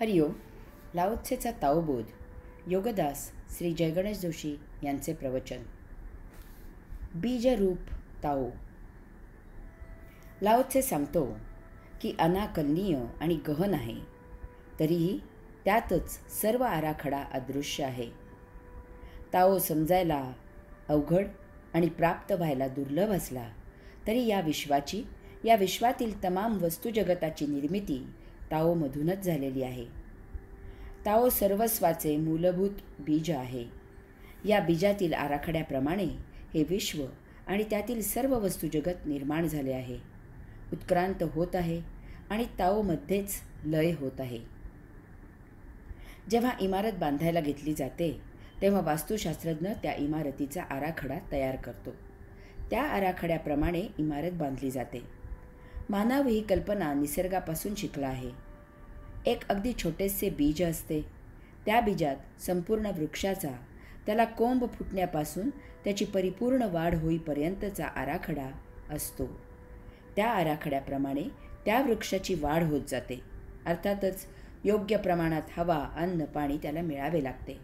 हरिओम. लाओत्सेचा ताओबोध. योगदास श्री जयगणेश जोशी यांचे प्रवचन. बीजरूप ताओ. लाओत्से सांगतो की अनाकलनीय आणि गहन आहे, तरीही त्यातच सर्व आराखडा अदृश्य आहे. ताओ समजायला अवघड आणि प्राप्त व्हायला दुर्लभ असला तरी या विश्वातील तमाम वस्तुजगताची निर्मिती ताओमधूनच झालेली आहे. ताओ सर्वस्वाचे मूलभूत बीज आहे. या बीजातील आराखड्याप्रमाणे हे विश्व आणि त्यातील सर्व वस्तुजगत निर्माण झाले आहे, उत्क्रांत होत आहे आणि ताओमध्येच लय होत आहे. जेव्हा इमारत बांधायला घेतली जाते तेव्हा वास्तुशास्त्रज्ञ त्या इमारतीचा आराखडा तयार करतो. त्या आराखड्याप्रमाणे इमारत बांधली जाते. मानव ही कल्पना निसर्गापासून शिकला आहे. एक अगदी छोटेसे बीज असते. त्या बीजात संपूर्ण वृक्षाचा, त्याला कोंब फुटण्यापासून त्याची परिपूर्ण वाढ होईपर्यंतचा आराखडा असतो. त्या आराखड्याप्रमाणे त्या वृक्षाची वाढ होत जाते. अर्थातच योग्य प्रमाणात हवा, अन्न, पाणी त्याला मिळावे लागते.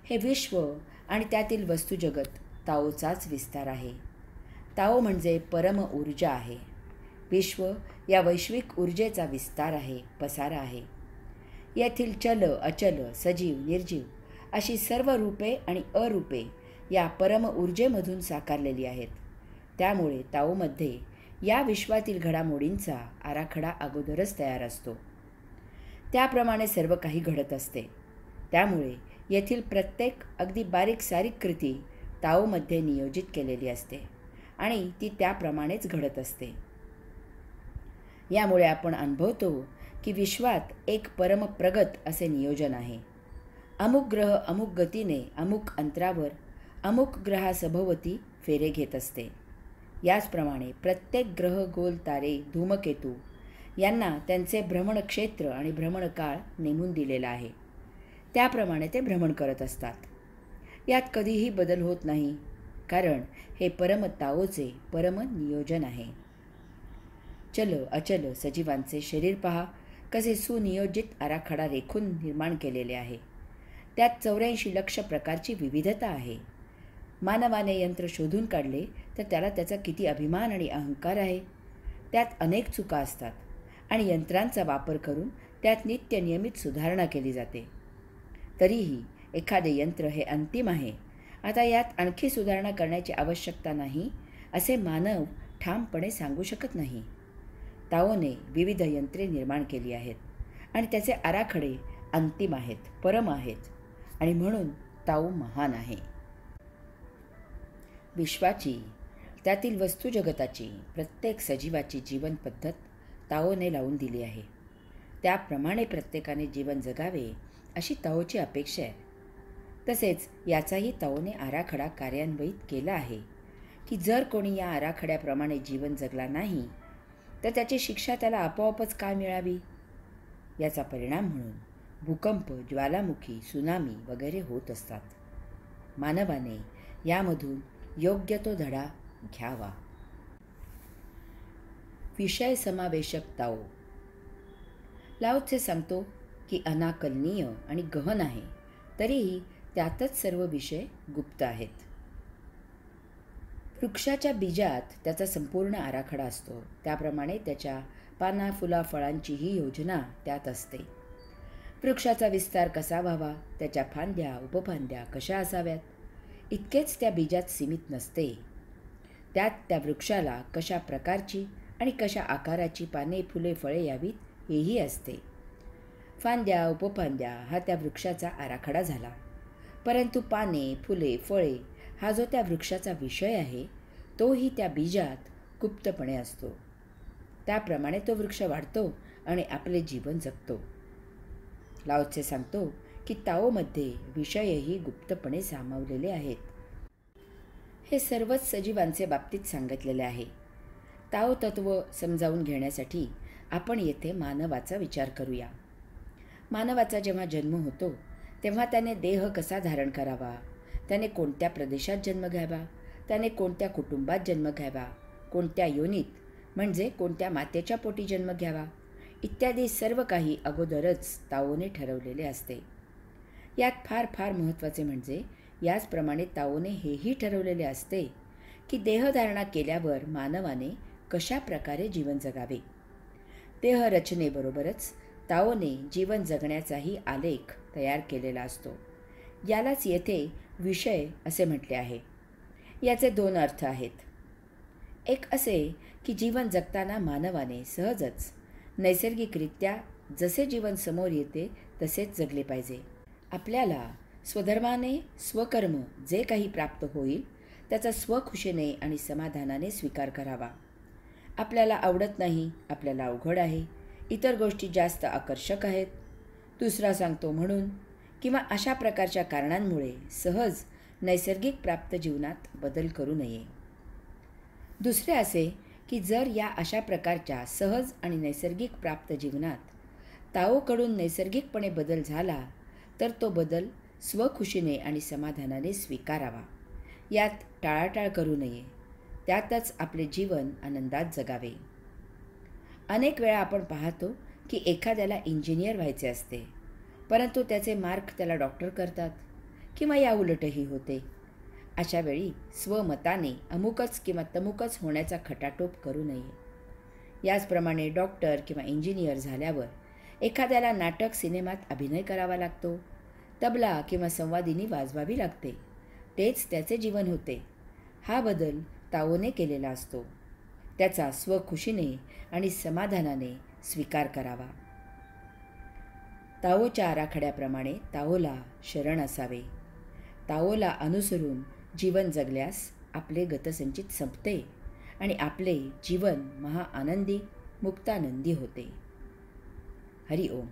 हे विश्व आणि त्यातील वस्तुजगत ताओचाच विस्तार आहे. ताओ म्हणजे परम ऊर्जा आहे. विश्व या वैश्विक ऊर्जेचा विस्तार आहे, पसारा आहे. येथील चल, अचल, सजीव, निर्जीव अशी सर्व रूपे आणि अरूपे या परम ऊर्जेमधून साकारलेली आहेत. त्यामुळे ताओमध्ये या विश्वातील घडामोडींचा आराखडा अगोदरच तयार असतो. त्याप्रमाणे सर्व काही घडत असते. त्यामुळे येथील प्रत्येक अगदी बारीक सारीक कृती ताओमध्ये नियोजित केलेली असते आणि ती त्याप्रमाणेच घडत असते. यामुळे आपण अनुभवतो की विश्वात एक परमप्रगत असे नियोजन आहे. अमुक ग्रह अमुक गतीने अमुक अंतरावर अमुक ग्रहासभोवती फेरे घेत असते. याचप्रमाणे प्रत्येक ग्रह, गोल तारे, धूमकेतू यांना त्यांचे भ्रमणक्षेत्र आणि भ्रमणकाळ नेमून दिलेला आहे. त्याप्रमाणे ते भ्रमण करत असतात. यात कधीही बदल होत नाही, कारण हे परम ताओचे परम नियोजन आहे. चल, अचल सजीवांचे शरीर पहा, कसे सुनियोजित आराखडा रेखून निर्माण केलेले आहे. त्यात 84 लक्ष प्रकारची विविधता आहे. मानवाने यंत्र शोधून काढले तर त्याला त्याचा किती अभिमान आणि अहंकार आहे. त्यात अनेक चुका असतात आणि यंत्रांचा वापर करून त्यात नित्य नियमित सुधारणा केली जाते. तरीही एखादे यंत्र हे अंतिम आहे, आता यात आणखी सुधारणा करण्याची आवश्यकता नाही असे मानव ठामपणे सांगू शकत नाही. ताओने विविध यंत्रे निर्माण केली आहेत आणि त्याचे आराखडे अंतिम आहेत, परम आहेत आणि म्हणून ताओ महान आहे. विश्वाची, त्यातील वस्तुजगताची, प्रत्येक सजीवाची जीवन पद्धत ताओने लावून दिली आहे. त्याप्रमाणे प्रत्येकाने जीवन जगावे अशी ताओची अपेक्षा आहे. तसेच याचाही ताओने आराखडा कार्यान्वित केला आहे की जर कोणी या आराखड्याप्रमाणे जीवन जगला नाही तर त्याची शिक्षा त्याला आपोआपच का मिळावी. याचा परिणाम म्हणून भूकंप, ज्वालामुखी, सुनामी वगैरे होत असतात. मानवाने यामधून योग्य तो धडा घ्यावा. विषय समावेशक ताओ. लाओत्से सांगतो की अनाकलनीय आणि गहन आहे, तरीही त्यातच सर्व विषय गुप्त आहेत. वृक्षाच्या बीजात त्याचा संपूर्ण आराखडा असतो. त्याप्रमाणे त्याच्या पाना, फुला, फळांचीही योजना त्यात असते. वृक्षाचा विस्तार कसा व्हावा, त्याच्या फांद्या, उपफांद्या कशा असाव्यात, इतकेच त्या बीजात सीमित नसते. त्यात त्या वृक्षाला कशा प्रकारची आणि कशा आकाराची पाने, फुले, फळे यावीत हेही असते. फांद्या, उपफांद्या हा त्या वृक्षाचा आराखडा झाला. परंतु पाने, फुले, फळे हा जो त्या वृक्षाचा विषय आहे तोही त्या बीजात गुप्तपणे असतो. त्याप्रमाणे तो वृक्ष वाढतो आणि आपले जीवन जगतो. लाओत्से सांगतो की ताओमध्ये विषयही गुप्तपणे सामावलेले आहेत. हे सर्वच सजीवांचे बाबतीत सांगितलेले आहे. ताओ तत्व समजावून घेण्यासाठी आपण येथे मानवाचा विचार करूया. मानवाचा जेव्हा जन्म होतो तेव्हा त्याने देह कसा धारण करावा, त्याने कोणत्या प्रदेशात जन्म घ्यावा, त्याने कोणत्या कुटुंबात जन्म घ्यावा, कोणत्या योनीत म्हणजे कोणत्या मातेच्या पोटी जन्म घ्यावा, इत्यादी सर्व काही अगोदरच ताओने ठरवलेले असते. यात फार फार महत्त्वाचे म्हणजे याचप्रमाणे ताओने हेही ठरवलेले असते की देहधारणा केल्यावर मानवाने कशा प्रकारे जीवन जगावे. देहरचनेबरोबरच ताओने जीवन जगण्याचाही आलेख तयार केलेला असतो. यालाच येथे विषय असे म्हटले आहे. याचे दोन अर्थ आहेत. एक असे की जीवन जगताना मानवाने सहजच नैसर्गिकरित्या जसे जीवन समोर येते तसेच जगले पाहिजे. आपल्याला स्वधर्माने स्वकर्म जे काही प्राप्त होईल त्याचा स्वखुशीने आणि समाधानाने स्वीकार करावा. आपल्याला आवडत नाही, आपल्याला अवघड आहे, इतर गोष्टी जास्त आकर्षक आहेत, दुसरा सांगतो म्हणून किंवा अशा प्रकारच्या कारणांमुळे सहज नैसर्गिक प्राप्त जीवनात बदल करू नये. दुसरे असे की जर या अशा प्रकारच्या सहज आणि नैसर्गिक प्राप्त जीवनात ताओकडून नैसर्गिकपणे बदल झाला तर तो बदल स्वखुशीने आणि समाधानाने स्वीकारावा. यात टाळाटाळ करू नये. त्यातच आपले जीवन आनंदात जगावे. अनेक वेळा आपण पाहतो की एखाद्याला इंजिनियर व्हायचे असते, परंतु त्याचे मार्क त्याला डॉक्टर करतात किंवा या उलटही होते. अशा वेळी स्वमताने अमुकच किंवा तमुकच होण्याचा खटाटोप करू नये. याचप्रमाणे डॉक्टर किंवा इंजिनियर झाल्यावर एखाद्याला नाटक सिनेमात अभिनय करावा लागतो, तबला किंवा संवादिनी वाजवावी लागते. तेच त्याचे जीवन होते. हा बदल ताओने केलेला असतो. त्याचा स्वखुशीने आणि समाधानाने स्वीकार करावा. ताओच्या आराखड्याप्रमाणे ताओला शरण असावे. ताओला अनुसरून जीवन जगल्यास आपले गतसंचित संपते आणि आपले जीवन महाआनंदी मुक्तानंदी होते. हरि ओम.